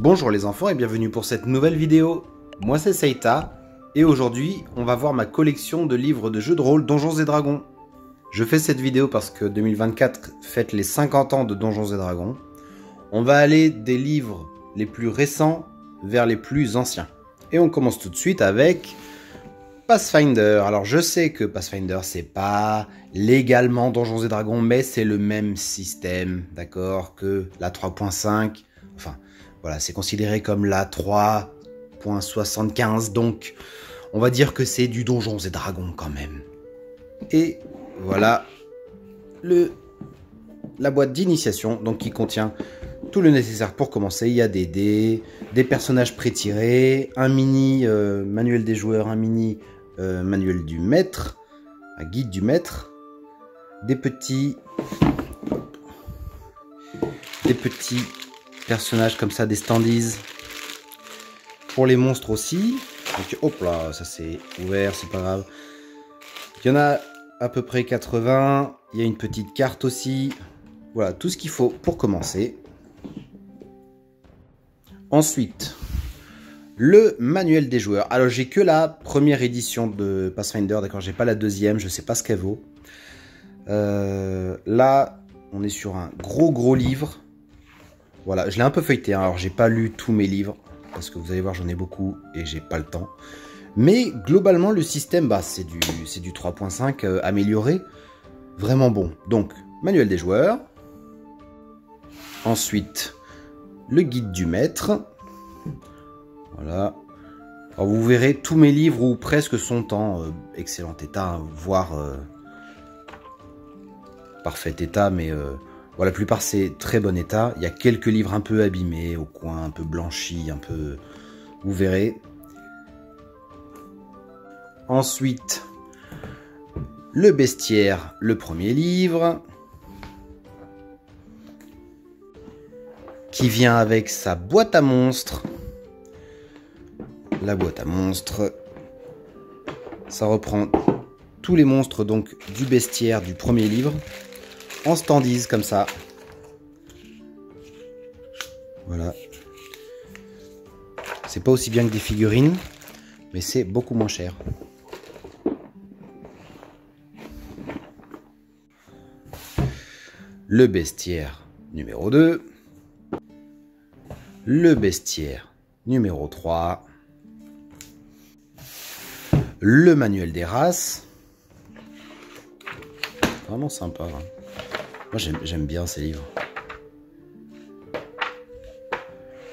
Bonjour les enfants et bienvenue pour cette nouvelle vidéo. Moi c'est Seita et aujourd'hui on va voir ma collection de livres de jeux de rôle Donjons et Dragons. Je fais cette vidéo parce que 2024 fête les 50 ans de Donjons et Dragons. On va aller des livres les plus récents vers les plus anciens. Et on commence tout de suite avec Pathfinder. Alors je sais que Pathfinder c'est pas légalement Donjons et Dragons, mais c'est le même système, d'accord, que la 3.5. Enfin, voilà, c'est considéré comme la 3.75, donc on va dire que c'est du Donjons et Dragons quand même. Et voilà la boîte d'initiation, donc qui contient tout le nécessaire pour commencer. Il y a des dés, des personnages pré-tirés, un mini manuel des joueurs, un mini manuel du maître, un guide du maître, des petits personnages comme ça, des standees pour les monstres aussi. Donc hop là, ça c'est ouvert, c'est pas grave. Il y en a à peu près 80. Il y a une petite carte aussi. Voilà, tout ce qu'il faut pour commencer. Ensuite, le manuel des joueurs. Alors j'ai que la première édition de Pathfinder, d'accord, j'ai pas la deuxième, je sais pas ce qu'elle vaut. Là, on est sur un gros livre. Voilà, je l'ai un peu feuilleté, hein. Alors j'ai pas lu tous mes livres, parce que vous allez voir, j'en ai beaucoup et j'ai pas le temps. Mais globalement, le système, bah, c'est du 3.5 amélioré, vraiment bon. Donc, manuel des joueurs. Ensuite, le guide du maître. Voilà. Alors vous verrez, tous mes livres, ou presque, sont en excellent état, voire parfait état, mais voilà, la plupart c'est très bon état. Il y a quelques livres un peu abîmés, au coin, un peu blanchis, un peu... Vous verrez. Ensuite, le bestiaire, le premier livre, qui vient avec sa boîte à monstres. La boîte à monstres, ça reprend tous les monstres donc du bestiaire du premier livre, en standees comme ça. Voilà. C'est pas aussi bien que des figurines, mais c'est beaucoup moins cher. Le bestiaire numéro 2. Le bestiaire numéro 3. Le manuel des races. Vraiment sympa. Hein. Moi j'aime bien ces livres.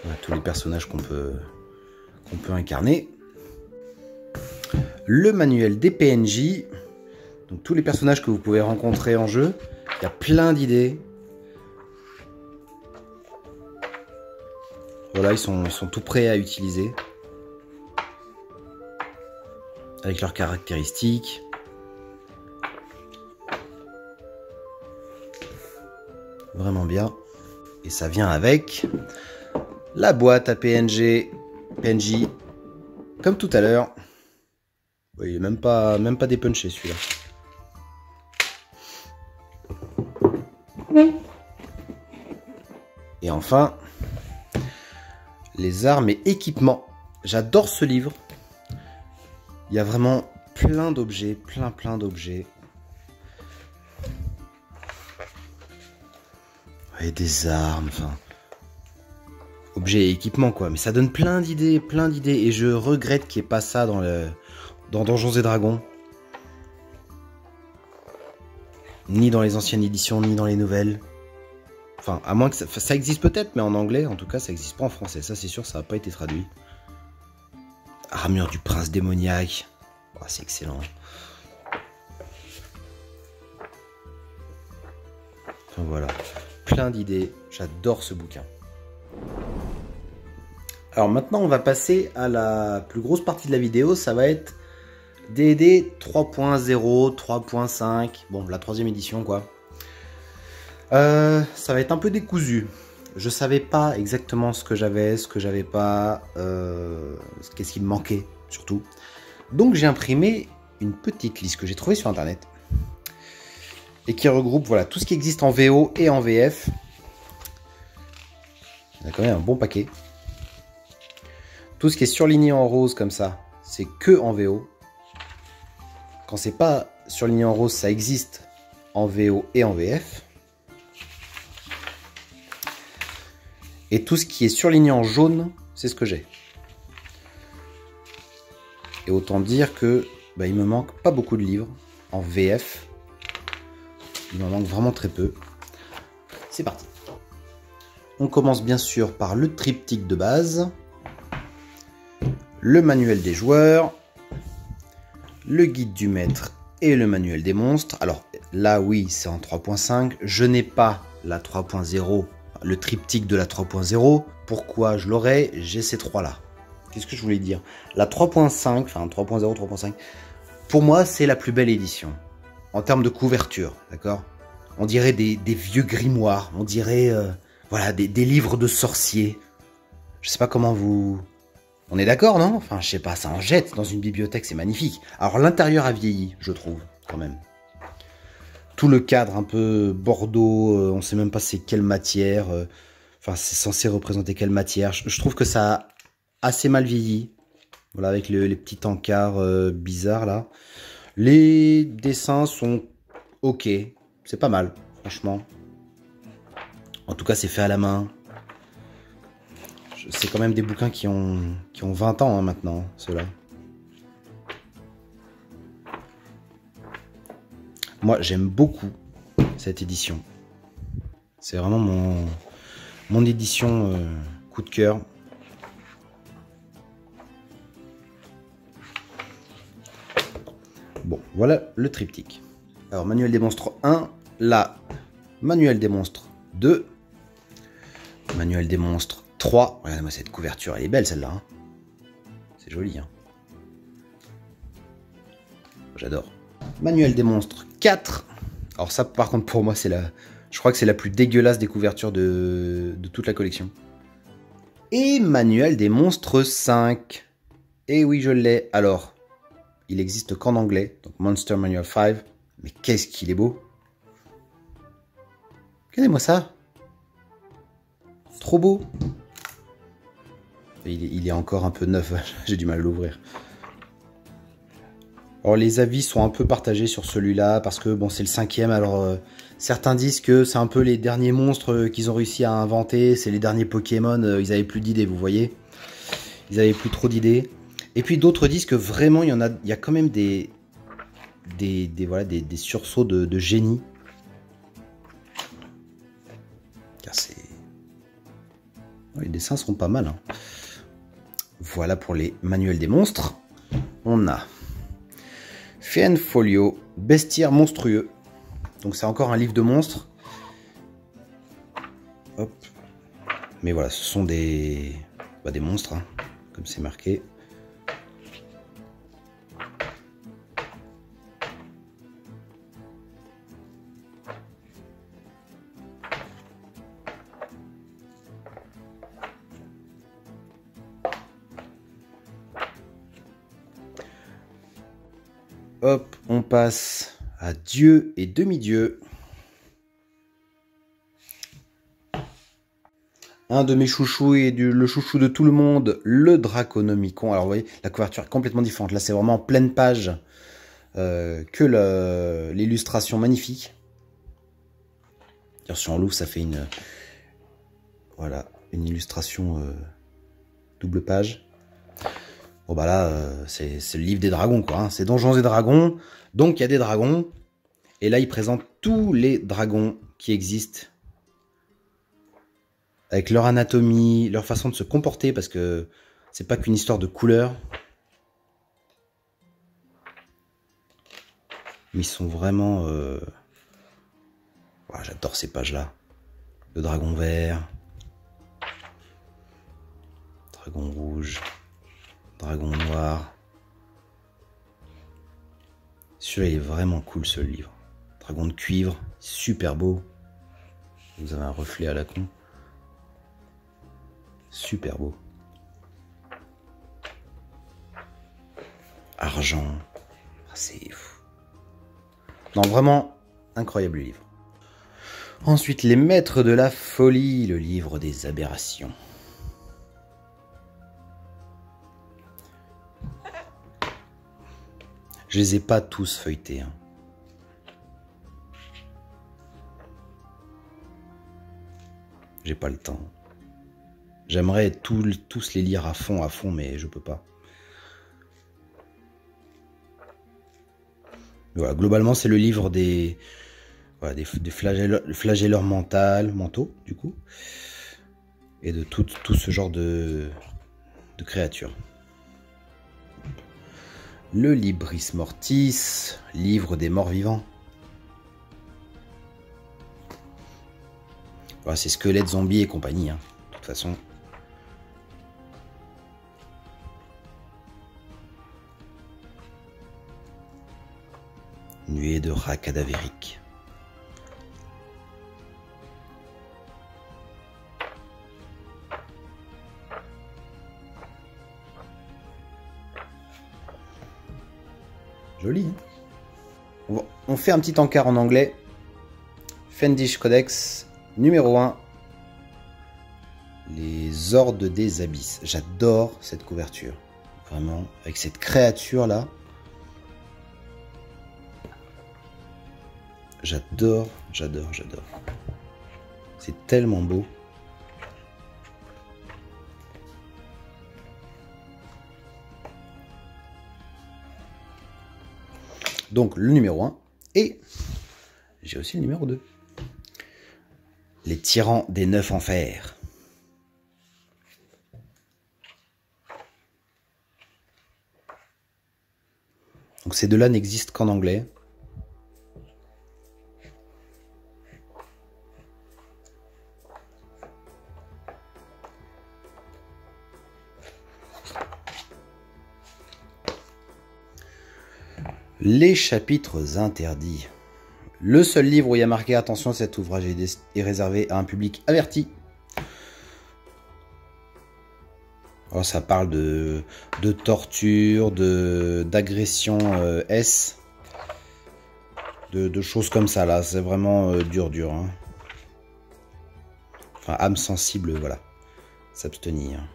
Voilà, tous les personnages qu'on peut incarner. Le manuel des PNJ. Donc tous les personnages que vous pouvez rencontrer en jeu. Il y a plein d'idées. Voilà, ils sont tout prêts à utiliser. Avec leurs caractéristiques. Vraiment bien. Et ça vient avec la boîte à PNJ, comme tout à l'heure. Il est même pas dépunché celui-là. Et enfin, les armes et équipements. J'adore ce livre. Il y a vraiment plein d'objets, plein d'objets. Et des armes, enfin... Objets et équipements, quoi. Mais ça donne plein d'idées. Et je regrette qu'il n'y ait pas ça dans Donjons et Dragons. Ni dans les anciennes éditions, ni dans les nouvelles. Enfin, à moins que ça existe peut-être, mais en anglais, en tout cas, ça n'existe pas en français. Ça, c'est sûr, ça n'a pas été traduit. Armure du prince démoniaque. Oh, c'est excellent. Enfin, voilà. Plein d'idées. J'adore ce bouquin. Alors maintenant, on va passer à la plus grosse partie de la vidéo. Ça va être D&D 3.0, 3.5. Bon, la 3e édition, quoi. Ça va être un peu décousu. Je savais pas exactement ce que j'avais pas, qu'est-ce qui me manquait, surtout. Donc j'ai imprimé une petite liste que j'ai trouvée sur internet et qui regroupe voilà, tout ce qui existe en VO et en VF. Il y a quand même un bon paquet. Tout ce qui est surligné en rose comme ça, c'est que en VO. Quand c'est pas surligné en rose, ça existe en VO et en VF. Et tout ce qui est surligné en jaune, c'est ce que j'ai. Et autant dire que il me manque pas beaucoup de livres en VF. Il m'en manque vraiment très peu. C'est parti. On commence bien sûr par le triptyque de base, le manuel des joueurs, le guide du maître et le manuel des monstres. Alors là, oui, c'est en 3.5. Je n'ai pas la 3.0, le triptyque de la 3.0. Pourquoi je l'aurais? J'ai ces trois-là. Qu'est-ce que je voulais dire? La 3.5, enfin 3.0, 3.5, pour moi, c'est la plus belle édition. En termes de couverture, d'accord? On dirait des vieux grimoires, on dirait voilà, des livres de sorciers. Je sais pas comment vous... On est d'accord, non? Enfin, je sais pas, ça en jette dans une bibliothèque, c'est magnifique. Alors, l'intérieur a vieilli, je trouve, quand même. Tout le cadre un peu bordeaux, on sait même pas c'est quelle matière. Enfin, c'est censé représenter quelle matière. Je trouve que ça a assez mal vieilli. Voilà, avec les petits encarts bizarres, là. Les dessins sont ok. C'est pas mal, franchement. En tout cas, c'est fait à la main. C'est quand même des bouquins qui ont 20 ans hein, maintenant, ceux-là. Moi, j'aime beaucoup cette édition. C'est vraiment mon édition coup de cœur. Bon, voilà le triptyque. Alors, manuel des monstres 1, là, manuel des monstres 2, manuel des monstres 3. Regardez-moi cette couverture, elle est belle celle-là. Hein. C'est joli. Hein. J'adore. Manuel des monstres 4. Alors ça, par contre, pour moi, c'est la... Je crois que c'est la plus dégueulasse des couvertures de toute la collection. Et manuel des monstres 5. Et oui, je l'ai. Alors, il existe qu'en anglais. Donc, Monster Manual 5. Mais qu'est-ce qu'il est beau. Regardez-moi ça. Trop beau. Il est encore un peu neuf. J'ai du mal à l'ouvrir. Alors les avis sont un peu partagés sur celui-là parce que bon c'est le 5e. Alors certains disent que c'est un peu les derniers monstres qu'ils ont réussi à inventer. C'est les derniers Pokémon. Ils avaient plus d'idées, vous voyez. Ils avaient plus trop d'idées. Et puis d'autres disent que vraiment il y a quand même des sursauts de génie. Car c'est... Les dessins sont pas mal. Hein. Voilà pour les manuels des monstres. On a Fien Folio, Bestiaire monstrueux. Donc c'est encore un livre de monstres. Hop. Mais voilà, ce sont des monstres, hein, comme c'est marqué. Hop, on passe à Dieu et demi-dieu. Un de mes chouchous et le chouchou de tout le monde, le Draconomicon. Alors vous voyez, la couverture est complètement différente. Là, c'est vraiment en pleine page que l'illustration magnifique. Si on l'ouvre, ça fait une illustration double page. Bon bah là, c'est le livre des dragons quoi. Hein. C'est Donjons et Dragons, donc il y a des dragons. Et là, il présente tous les dragons qui existent. Avec leur anatomie, leur façon de se comporter, parce que c'est pas qu'une histoire de couleurs. Mais ils sont vraiment... Oh, j'adore ces pages-là. Le dragon vert. Dragon rouge. Dragon noir. Celui-là, il est vraiment cool, ce livre. Dragon de cuivre, super beau. Vous avez un reflet à la con. Super beau. Argent. C'est fou. Non, vraiment, incroyable livre. Ensuite, Les Maîtres de la Folie, le livre des aberrations. Je les ai pas tous feuilletés. Hein. J'ai pas le temps. J'aimerais tous les lire à fond, mais je peux pas. Voilà, globalement, c'est le livre des flagelleurs mentaux, du coup, et de tout ce genre de créatures. Le Libris Mortis, livre des morts vivants. Voilà, c'est squelettes, zombies et compagnie, hein, de toute façon. Nuée de rats cadavériques. Joli, hein. On fait un petit encart en anglais. Fendish Codex, numéro 1. Les Hordes des Abysses. J'adore cette couverture. Vraiment, avec cette créature-là. J'adore. C'est tellement beau. Donc le numéro 1. Et j'ai aussi le numéro 2. Les Tyrans des 9 Enfers. Donc ces deux-là n'existent qu'en anglais. Les chapitres interdits. Le seul livre où il y a marqué « Attention, cet ouvrage est réservé à un public averti ». Alors, ça parle de torture, d'agression S, de choses comme ça là. C'est vraiment dur. Hein. Enfin, âme sensible, voilà. S'abstenir.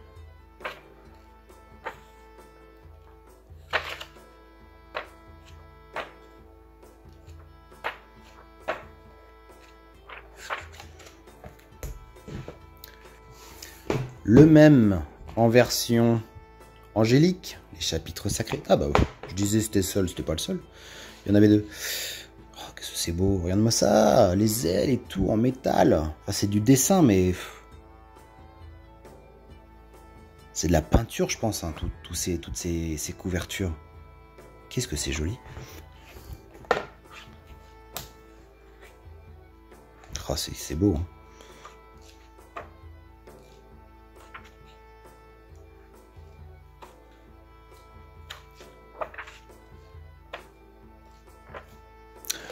Le même en version angélique, les chapitres sacrés. Ah bah ouais, je disais c'était seul, c'était pas le seul. Il y en avait deux. Oh, qu'est-ce que c'est beau, regarde-moi ça, les ailes et tout en métal. Enfin, c'est du dessin, mais c'est de la peinture, je pense, hein, toutes ces couvertures. Qu'est-ce que c'est joli. Oh, c'est beau. Hein.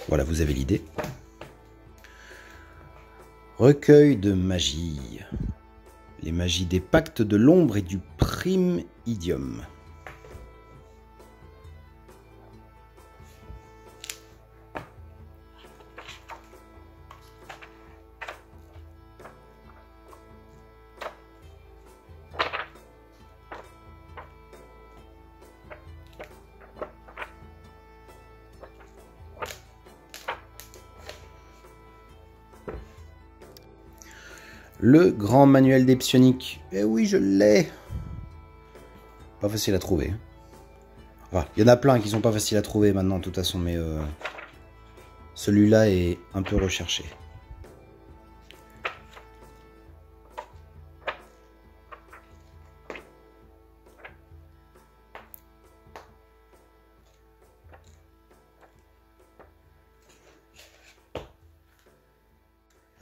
Voilà, vous avez l'idée. Recueil de magie. Les magies des pactes de l'ombre et du prime idiome. Le grand manuel des psioniques. Eh oui, je l'ai. Pas facile à trouver. Enfin, il y en a plein qui sont pas faciles à trouver maintenant, de toute façon, mais celui-là est un peu recherché.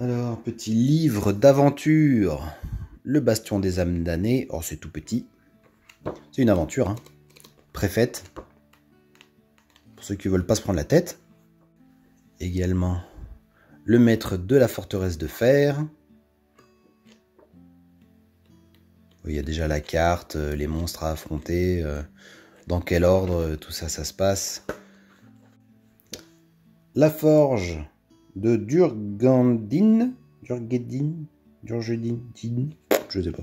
Alors, petit livre d'aventure. Le Bastion des âmes damnées. Oh, c'est tout petit. C'est une aventure, hein. Préfaite. Pour ceux qui veulent pas se prendre la tête. Également, le maître de la forteresse de fer. Il y a déjà la carte, les monstres à affronter, dans quel ordre tout ça, ça se passe. La forge de Durgandin, je sais pas.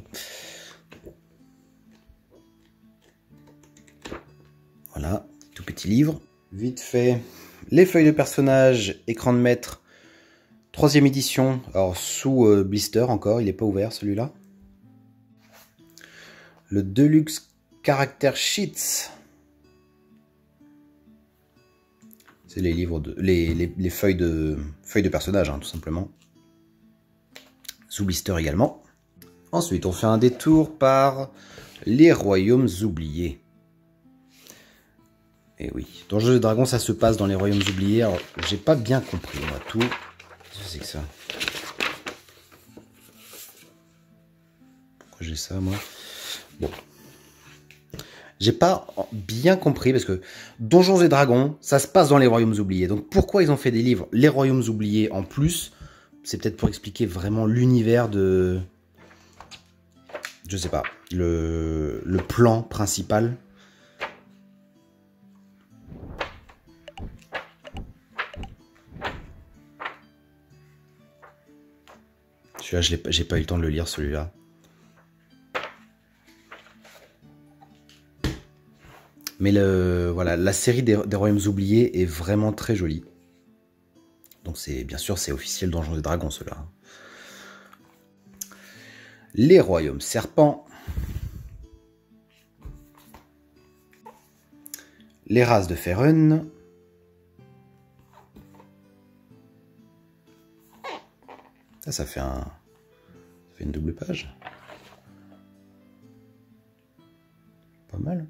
Voilà, tout petit livre. Vite fait, les feuilles de personnages, écran de maître, 3e édition, alors sous blister encore, il n'est pas ouvert celui-là. Le Deluxe Character Sheets. C'est les livres de les feuilles de personnages, hein, tout simplement. Sous blister également. Ensuite, on fait un détour par les Royaumes oubliés. Et oui, Donjons et Dragons, ça se passe dans les Royaumes oubliés. Alors, j'ai pas bien compris, moi, tout. Qu'est-ce que c'est que ça? Pourquoi j'ai ça, moi? Bon. J'ai pas bien compris, parce que Donjons et Dragons, ça se passe dans les Royaumes oubliés. Donc, pourquoi ils ont fait des livres Les Royaumes oubliés en plus? C'est peut-être pour expliquer vraiment l'univers de... Je sais pas. Le plan principal. Celui-là, j'ai pas eu le temps de le lire, celui-là. Mais voilà, la série des Royaumes oubliés est vraiment très jolie. Donc bien sûr, c'est officiel Donjons et Dragons, ceux-là. Les Royaumes serpents. Les races de Faerûn. Ça fait une double page. Pas mal.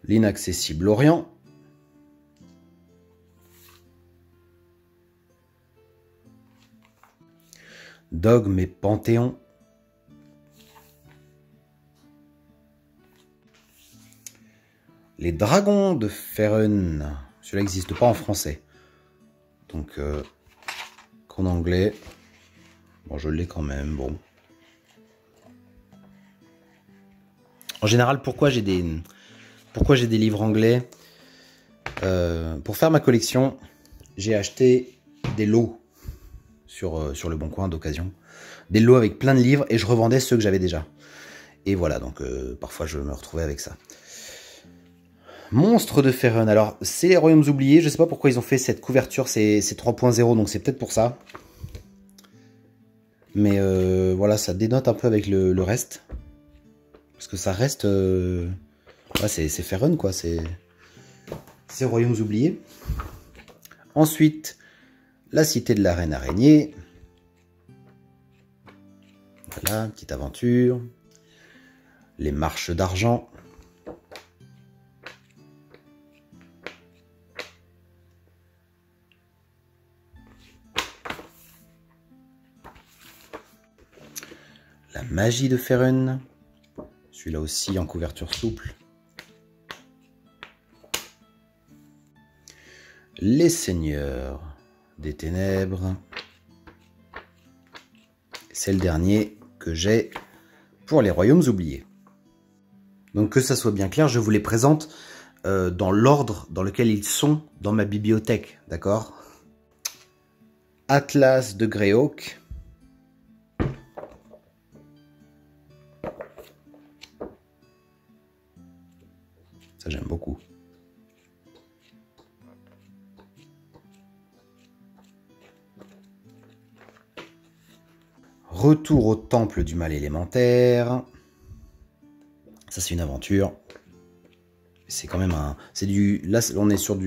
L'inaccessible Orient. Dogme et Panthéon. Les dragons de Faerûn. Celui-là n'existe pas en français. Donc, qu'en anglais. Bon, je l'ai quand même, bon. En général, pourquoi j'ai des livres anglais? Pour faire ma collection, j'ai acheté des lots sur le Bon Coin d'occasion. Des lots avec plein de livres et je revendais ceux que j'avais déjà. Et voilà, donc parfois je me retrouvais avec ça. Monstres de Faerûn. Alors, c'est les Royaumes oubliés. Je sais pas pourquoi ils ont fait cette couverture. C'est 3.0, donc c'est peut-être pour ça. Mais voilà, ça dénote un peu avec le reste. Parce que ça reste... Ouais, c'est Faerûn, quoi. C'est Royaumes oubliés. Ensuite, la cité de la reine araignée. Voilà, petite aventure. Les marches d'argent. La magie de Faerûn. Celui-là aussi en couverture souple. Les seigneurs des ténèbres. C'est le dernier que j'ai pour les Royaumes oubliés. Donc que ça soit bien clair, je vous les présente dans l'ordre dans lequel ils sont dans ma bibliothèque, d'accord? Atlas de Greyhawk. Ça, j'aime beaucoup. Retour au temple du mal élémentaire. Ça, c'est une aventure. C'est quand même un... C'est du... Là, on est sur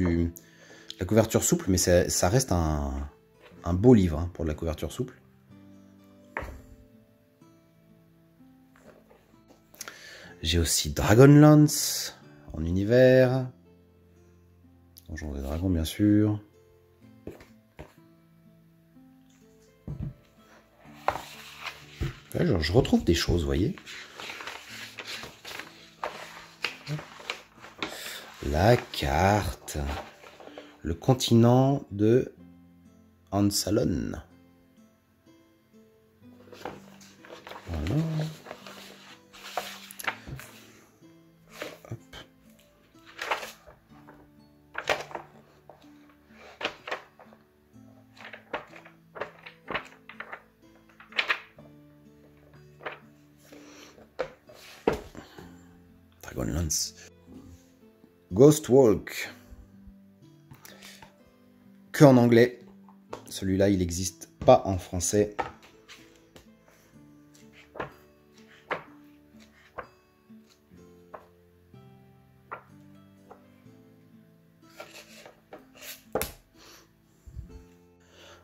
la couverture souple, mais ça reste un beau livre hein, pour de la couverture souple. J'ai aussi Dragonlance en univers. Donjons et Dragons, bien sûr. Là, je retrouve des choses, vous voyez. La carte. Le continent de Ansalon. Voilà. Hop. Dragonlance. Ghost Walk. Que en anglais. Celui-là, il n'existe pas en français.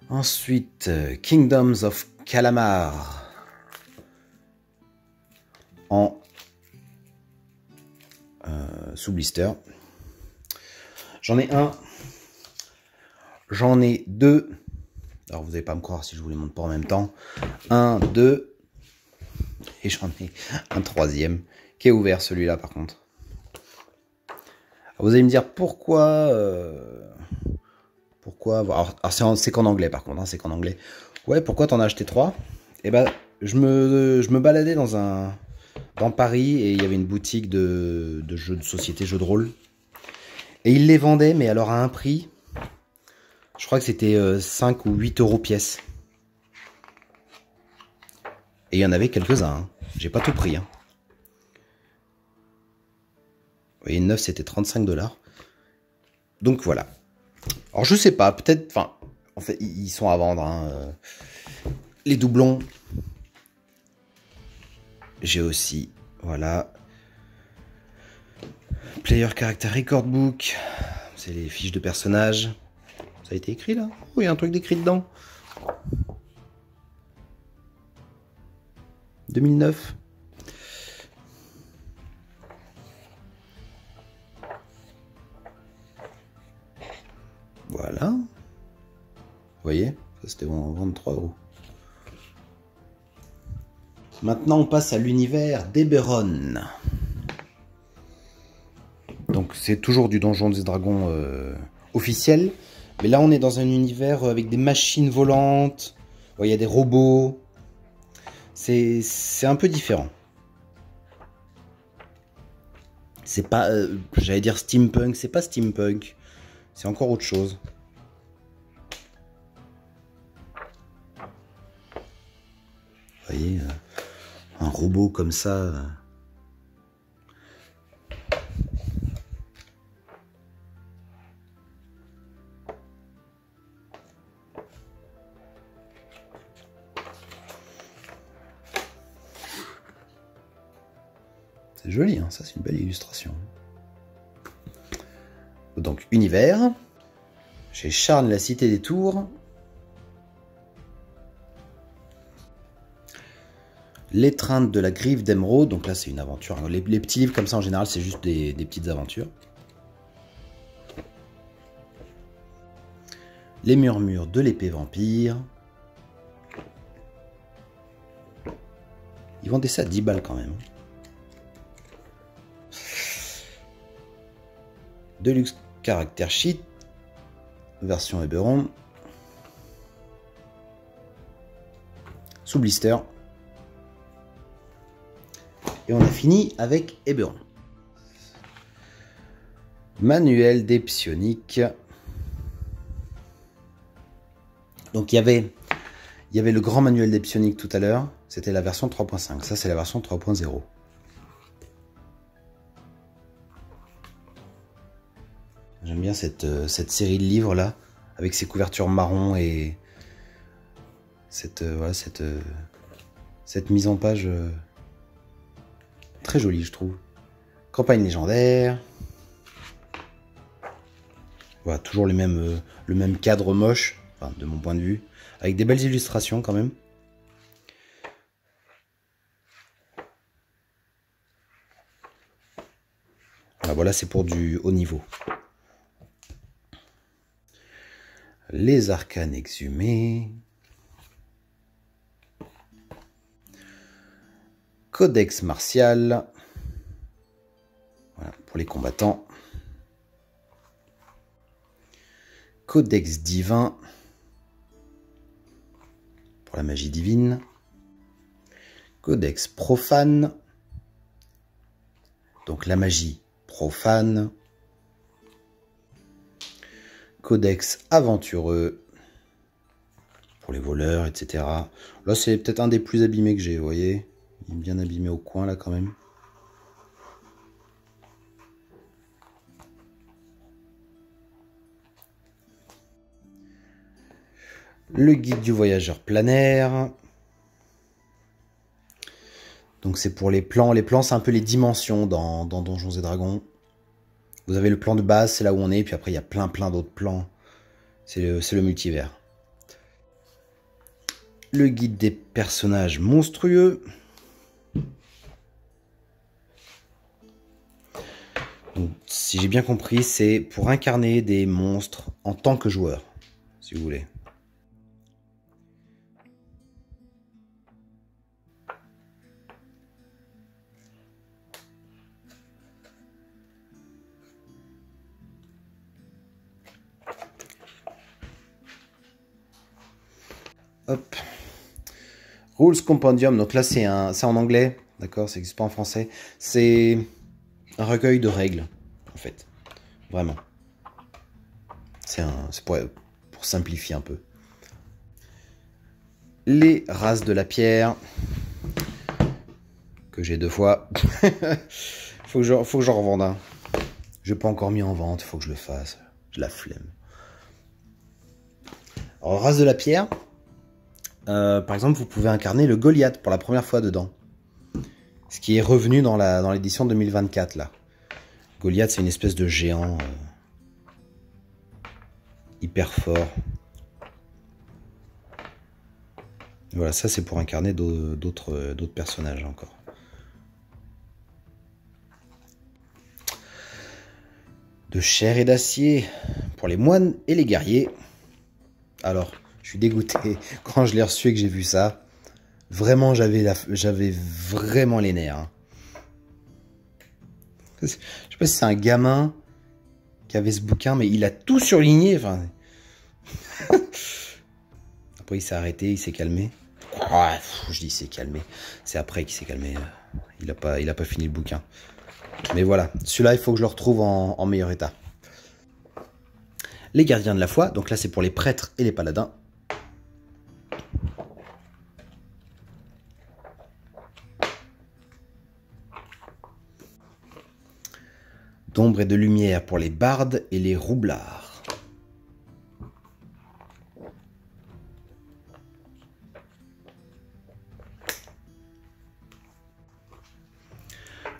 Ensuite, Kingdoms of Calamar en sous blister. J'en ai un, j'en ai deux. Alors vous n'allez pas me croire si je vous les montre pas en même temps. Un, deux, et j'en ai un troisième qui est ouvert, celui-là par contre. Alors, vous allez me dire pourquoi. Alors c'est qu'en anglais par contre, hein, c'est qu'en anglais. Ouais, pourquoi t'en as acheté 3? Eh ben, je me baladais dans Paris et il y avait une boutique de jeux de société, jeux de rôle. Et ils les vendaient, mais alors à un prix, je crois que c'était 5 ou 8 euros pièce. Et il y en avait quelques-uns, hein. J'ai pas tout pris. Hein. Vous voyez, 9 c'était 35 $. Donc voilà. Alors je sais pas, peut-être, enfin, en fait, ils sont à vendre, hein, les doublons. J'ai aussi, voilà, Player Character Record Book, c'est les fiches de personnages. Ça a été écrit là? Oh, il y a un truc d'écrit dedans. 2009. Voilà. Vous voyez, ça c'était en 23 €. Maintenant, on passe à l'univers d'Eberron. Donc, c'est toujours du Donjon des Dragons officiel. Mais là, on est dans un univers avec des machines volantes. Il y a des robots. C'est un peu différent. C'est pas, j'allais dire steampunk, c'est pas steampunk. C'est encore autre chose. Vous voyez, un robot comme ça. C'est joli, hein, ça c'est une belle illustration. Donc, univers. Chez Charnes, la cité des tours. L'étreinte de la griffe d'émeraude. Donc là, c'est une aventure. Les petits livres comme ça, en général, c'est juste des petites aventures. Les murmures de l'épée vampire. Ils vendaient ça à 10 balles quand même. Deluxe Character Sheet. Version Eberron. Sous blister. Et on a fini avec Eberron. Manuel des psioniques. Donc il y avait le grand manuel des psioniques tout à l'heure. C'était la version 3.5. Ça c'est la version 3.0. J'aime bien cette série de livres là, avec ses couvertures marron et cette mise en page très jolie, je trouve. Campagne légendaire. Voilà, toujours le même cadre moche, enfin, de mon point de vue, avec des belles illustrations quand même. Voilà, c'est pour du haut niveau. Les arcanes exhumés. Codex martial. Voilà, pour les combattants. Codex divin. Pour la magie divine. Codex profane. Donc la magie profane. Codex aventureux. Pour les voleurs, etc. Là, c'est peut-être un des plus abîmés que j'ai, vous voyez. Il est bien abîmé au coin, là, quand même. Le guide du voyageur planaire. Donc c'est pour les plans. Les plans, c'est un peu les dimensions dans Donjons et Dragons. Vous avez le plan de base, c'est là où on est. Puis après, il y a plein d'autres plans. C'est le multivers. Le guide des personnages monstrueux. Donc, si j'ai bien compris, c'est pour incarner des monstres en tant que joueur, si vous voulez. Hop. Rules Compendium, donc là c'est en anglais, d'accord, ça n'existe pas en français. C'est un recueil de règles, en fait. Vraiment. C'est pour simplifier un peu. Les races de la pierre, que j'ai 2 fois. faut que j'en revende un. Je n'ai pas encore mis en vente, il faut que je le fasse. J'ai la flemme. Alors, race de la pierre, par exemple, vous pouvez incarner le Goliath pour la première fois dedans. Ce qui est revenu dans l'édition 2024, là. Goliath, c'est une espèce de géant hyper fort. Voilà, ça c'est pour incarner d'autres personnages encore. De chair et d'acier pour les moines et les guerriers. Alors, je suis dégoûté quand je l'ai reçu et que j'ai vu ça. Vraiment, j'avais vraiment les nerfs. Hein. Je sais pas si c'est un gamin qui avait ce bouquin, mais il a tout surligné. Enfin... Après, il s'est arrêté, il s'est calmé. Oh, je dis il s'est calmé. C'est après qu'il s'est calmé. Il a pas fini le bouquin. Mais voilà, celui-là, il faut que je le retrouve en meilleur état. Les gardiens de la foi, donc là c'est pour les prêtres et les paladins. D'ombre et de lumière pour les bardes et les roublards.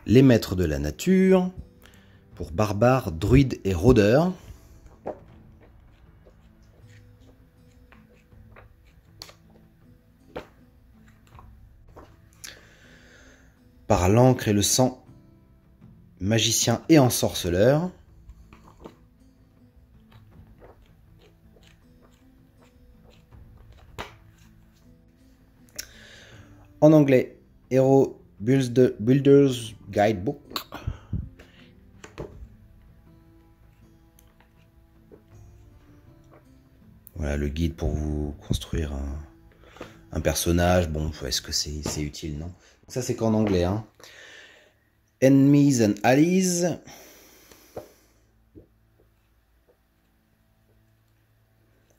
Les maîtres de la nature pour barbares, druides et rôdeurs. Par l'encre et le sang, magicien et ensorceleur. En anglais, Hero Builder's Guidebook. Voilà le guide pour vous construire un personnage. Bon, est-ce que c'est utile, non? Ça, c'est qu'en anglais. Hein. Enemies and Allies.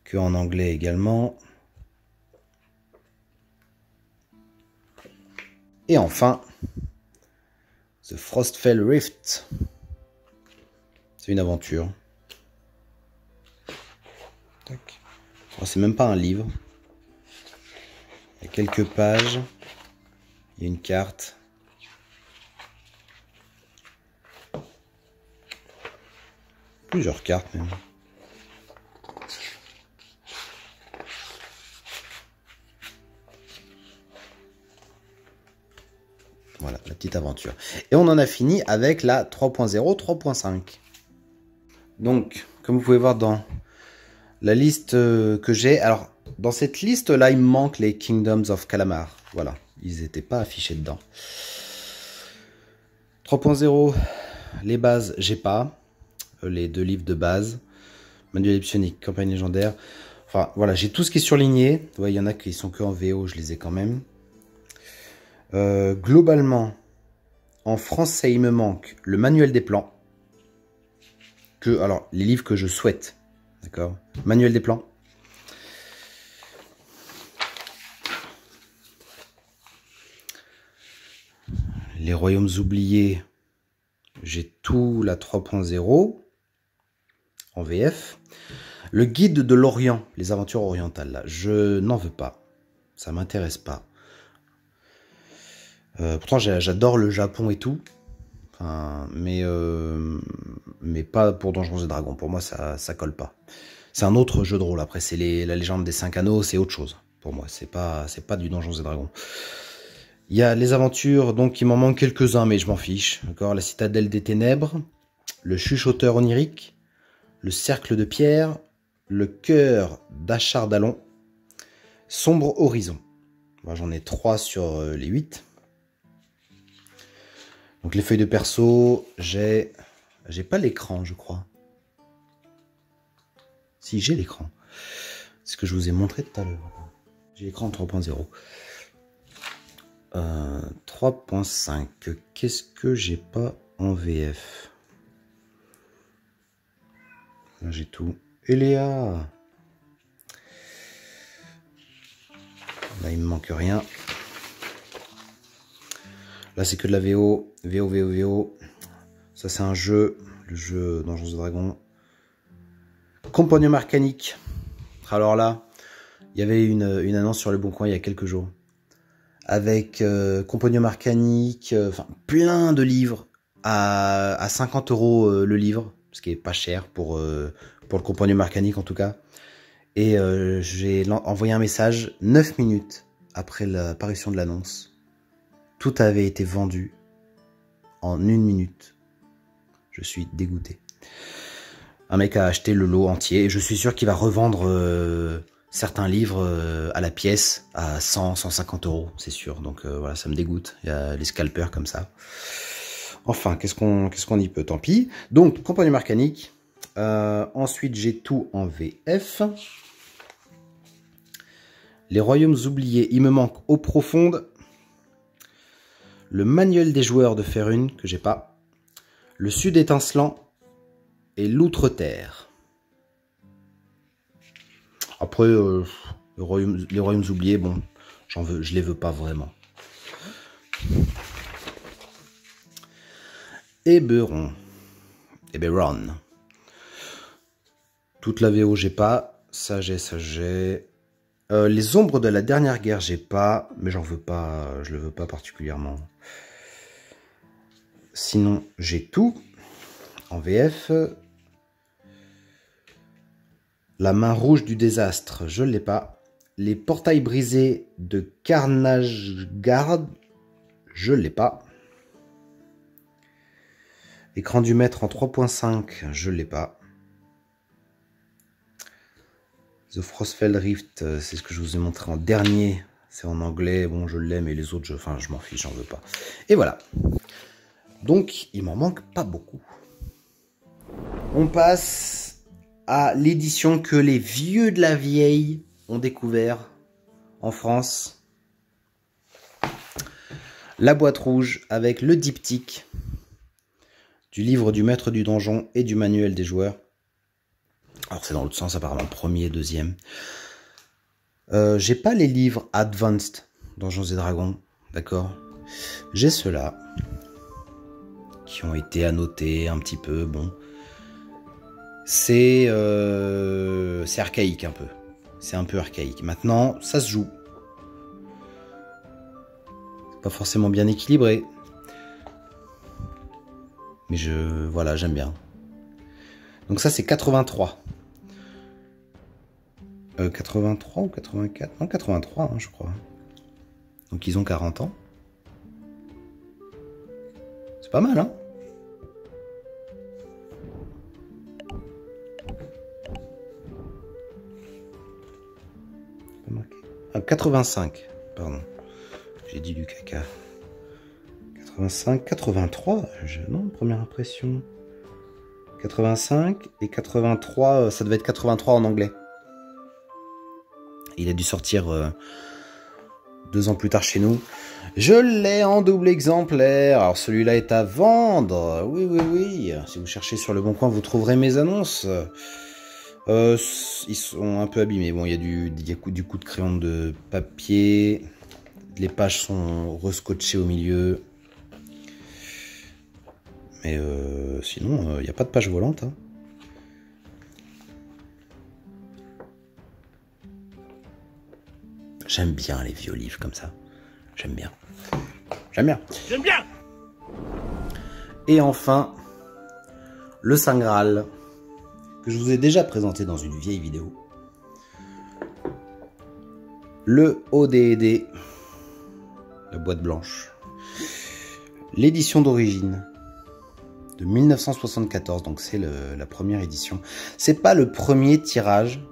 Que en anglais également. Et enfin, The Frostfell Rift. C'est une aventure. Oh, c'est même pas un livre. Il y a quelques pages. Il y a une carte. Plusieurs cartes même. Voilà, la petite aventure. Et on en a fini avec la 3.0, 3.5. Donc, comme vous pouvez voir dans la liste que j'ai, alors, dans cette liste-là, il me manque les Kingdoms of Kalamar. Voilà, ils n'étaient pas affichés dedans. 3.0, les bases, j'ai pas. Les 2 livres de base. Manuel psionique, campagne légendaire. Enfin, voilà, j'ai tout ce qui est surligné. Ouais, il y en a qui sont que en VO, je les ai quand même. Globalement, en français, il me manque le manuel des plans. Alors, les livres que je souhaite. D'accord. Manuel des plans. Les royaumes oubliés. J'ai tout la 3.0 en VF. Le guide de l'Orient, les aventures orientales, là, je n'en veux pas. Ça m'intéresse pas. Pourtant, j'adore le Japon et tout. Enfin, mais pas pour Donjons et Dragons. Pour moi, ça colle pas. C'est un autre jeu de rôle. Après, c'est la légende des 5 anneaux, c'est autre chose. Pour moi, c'est pas du Donjons et Dragons. Il y a les aventures, donc il m'en manque quelques-uns, mais je m'en fiche. D'accord, la citadelle des ténèbres, le chuchoteur onirique, le cercle de pierre, le cœur d'Achardalon, sombre horizon. Moi, j'en ai 3 sur les 8. Donc les feuilles de perso, j'ai pas l'écran, je crois. Si, j'ai l'écran. C'est ce que je vous ai montré tout à l'heure. J'ai l'écran 3.0. 3.5. Qu'est-ce que j'ai pas en VF? Là, j'ai tout. Eléa! Là, il me manque rien. Là, c'est que de la VO. VO. Ça, c'est un jeu. Le jeu Donjons et Dragons. Compagnon arcanique. Alors là, il y avait une annonce sur Le Bon Coin il y a quelques jours. Avec Compagnon arcanique. Enfin, plein de livres. À 50 € le livre. Ce qui est pas cher pour le Compagnon arcanique en tout cas. Et j'ai envoyé un message 9 minutes après l'apparition de l'annonce. Tout avait été vendu en 1 minute. Je suis dégoûté. Un mec a acheté le lot entier et je suis sûr qu'il va revendre certains livres à la pièce à 100, 150 €, c'est sûr. Donc voilà, ça me dégoûte. Il y a les scalpers comme ça. Enfin, qu'est-ce qu'on y peut, tant pis. Donc, Compagnon arcanique. Ensuite, j'ai tout en VF. Les royaumes oubliés, il me manque Eau profonde. Le manuel des joueurs de Faerûn, que j'ai pas. Le sud étincelant. Et l'outre-terre. Après, les royaumes oubliés, bon, je les veux pas vraiment. Eberron. Toute la VO, j'ai pas. Ça, j'ai. Les ombres de la dernière guerre, j'ai pas, mais j'en veux pas, je le veux pas particulièrement. Sinon, j'ai tout en VF. La main rouge du désastre, je l'ai pas. Les portails brisés de Carnagegarde, je l'ai pas. Écran du maître en 3.5, je l'ai pas. The Frostfell Rift, c'est ce que je vous ai montré en dernier. C'est en anglais, bon je l'ai, mais les autres, je m'en fiche, j'en veux pas. Et voilà. Donc, il m'en manque pas beaucoup. On passe à l'édition que les vieux de la vieille ont découvert en France. La boîte rouge avec le diptyque du livre du maître du donjon et du manuel des joueurs. Alors c'est dans l'autre sens apparemment, premier, deuxième. J'ai pas les livres Advanced Donjons et Dragons, d'accord. J'ai ceux-là qui ont été annotés un petit peu, bon. C'est archaïque un peu. C'est un peu archaïque. Maintenant, ça se joue. C'est pas forcément bien équilibré. Mais voilà, j'aime bien. Donc ça c'est 83. 83 ou 84? Non, 83 hein, je crois. Donc ils ont 40 ans. C'est pas mal hein. Ah, 85, pardon. J'ai dit du caca. 85, 83, non, première impression. 85 et 83, ça devait être 83 en anglais. Il a dû sortir 2 ans plus tard chez nous. Je l'ai en double exemplaire. Alors celui-là est à vendre. Oui. Si vous cherchez sur Le Bon Coin, vous trouverez mes annonces. Ils sont un peu abîmés. Bon, il y a du coup de crayon de papier. Les pages sont rescotchées au milieu. Mais sinon, il n'y a pas de page volante. Hein. J'aime bien les vieux livres comme ça. J'aime bien. J'aime bien. J'aime bien. Et enfin, le Saint Graal, que je vous ai déjà présenté dans une vieille vidéo. Le ODD, la boîte blanche. L'édition d'origine de 1974, donc c'est la première édition. C'est pas le premier tirage,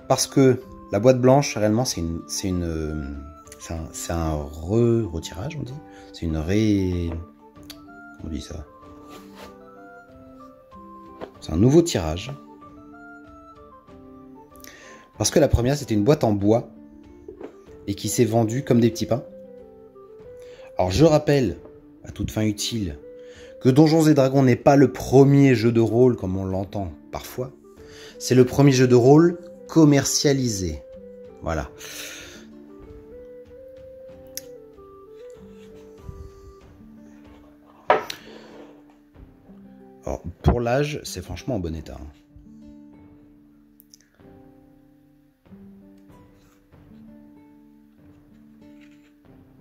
parce que la boîte blanche, réellement, c'est un retirage, on dit. C'est une comment on dit ça? C'est un nouveau tirage. Parce que la première, c'était une boîte en bois et qui s'est vendue comme des petits pains. Alors, je rappelle, à toute fin utile, que Donjons et Dragons n'est pas le premier jeu de rôle comme on l'entend parfois. C'est le premier jeu de rôle commercialisé. Voilà. Alors, pour l'âge, c'est franchement en bon état.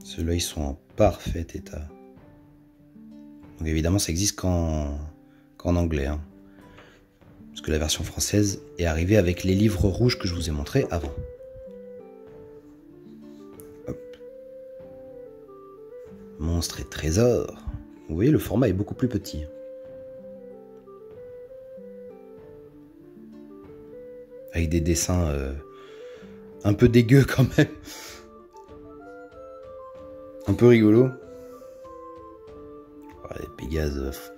Ceux-là, ils sont en parfait état. Donc évidemment, ça existe qu'en anglais. Hein. Parce que la version française est arrivée avec les livres rouges que je vous ai montrés avant. Hop. Monstres et trésors. Vous voyez, le format est beaucoup plus petit. Avec des dessins un peu dégueux quand même. Un peu rigolo. Les Pégases.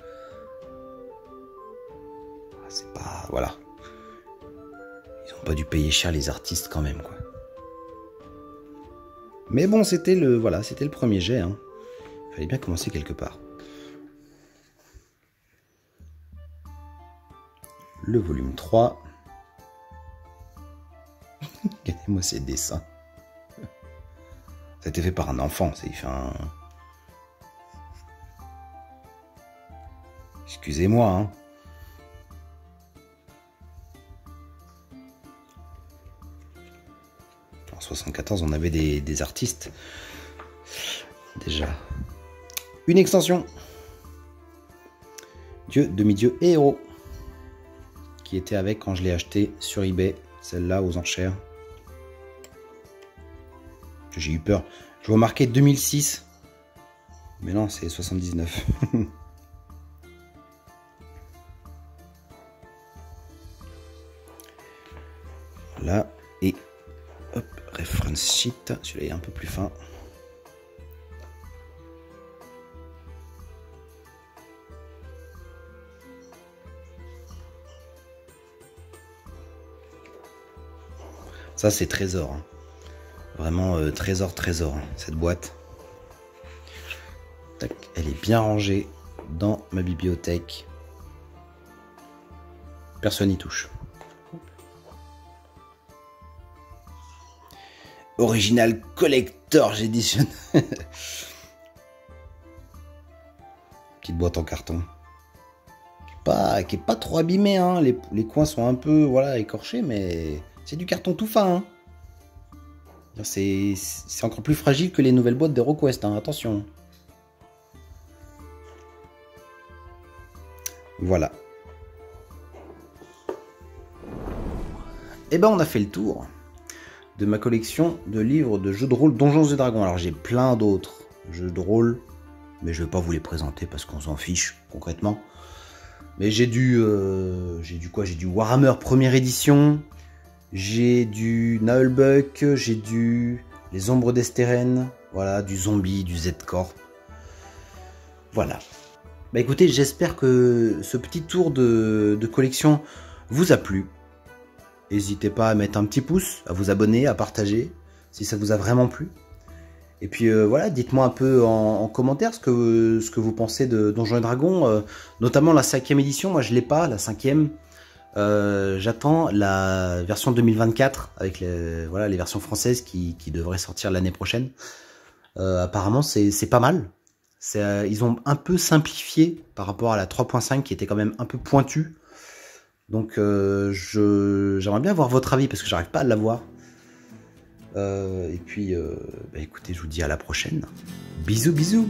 C'est pas... Voilà. Ils ont pas dû payer cher les artistes quand même, quoi. Mais bon, c'était le... Voilà, c'était le premier jet, hein. Il fallait bien commencer quelque part. Le volume 3. Regardez-moi ces dessins. Ça a été fait par un enfant, il fait un... Excusez-moi, hein. En 74, on avait des artistes. Déjà. Une extension. Dieu, demi-dieu et héros. Qui était avec quand je l'ai acheté sur eBay. Celle-là aux enchères. J'ai eu peur. Je vois marqué 2006. Mais non, c'est 79. Là, et hop, reference sheet. Celui-là est un peu plus fin. Ça, c'est trésor. Hein. Vraiment trésor, trésor, hein, cette boîte. Tac, elle est bien rangée dans ma bibliothèque. Personne n'y touche. Original Collector Edition. Petite boîte en carton. Qui est pas trop abîmée, hein. Les coins sont un peu voilà, écorchés, mais c'est du carton tout fin. Hein. C'est encore plus fragile que les nouvelles boîtes d'HeroQuest, hein, attention. Voilà. Et ben on a fait le tour de ma collection de livres de jeux de rôle Donjons et Dragons. Alors j'ai plein d'autres jeux de rôle, mais je vais pas vous les présenter parce qu'on s'en fiche concrètement. Mais j'ai du quoi? J'ai du Warhammer première édition. J'ai du Naheulbeuk, j'ai du Les Ombres d'Esteren, voilà, du Zombie, du Z-Corp. Voilà. Bah écoutez, j'espère que ce petit tour de collection vous a plu. N'hésitez pas à mettre un petit pouce, à vous abonner, à partager, si ça vous a vraiment plu. Et puis voilà, dites-moi un peu en commentaire ce que vous pensez de Donjons et Dragons, notamment la 5e édition. Moi je l'ai pas, la 5e. J'attends la version 2024 avec les versions françaises qui devraient sortir l'année prochaine. Apparemment c'est pas mal. Ils ont un peu simplifié par rapport à la 3.5 qui était quand même un peu pointue. Donc j'aimerais bien avoir votre avis parce que j'arrive pas à l'avoir. Et puis, écoutez, je vous dis à la prochaine. Bisous, bisous.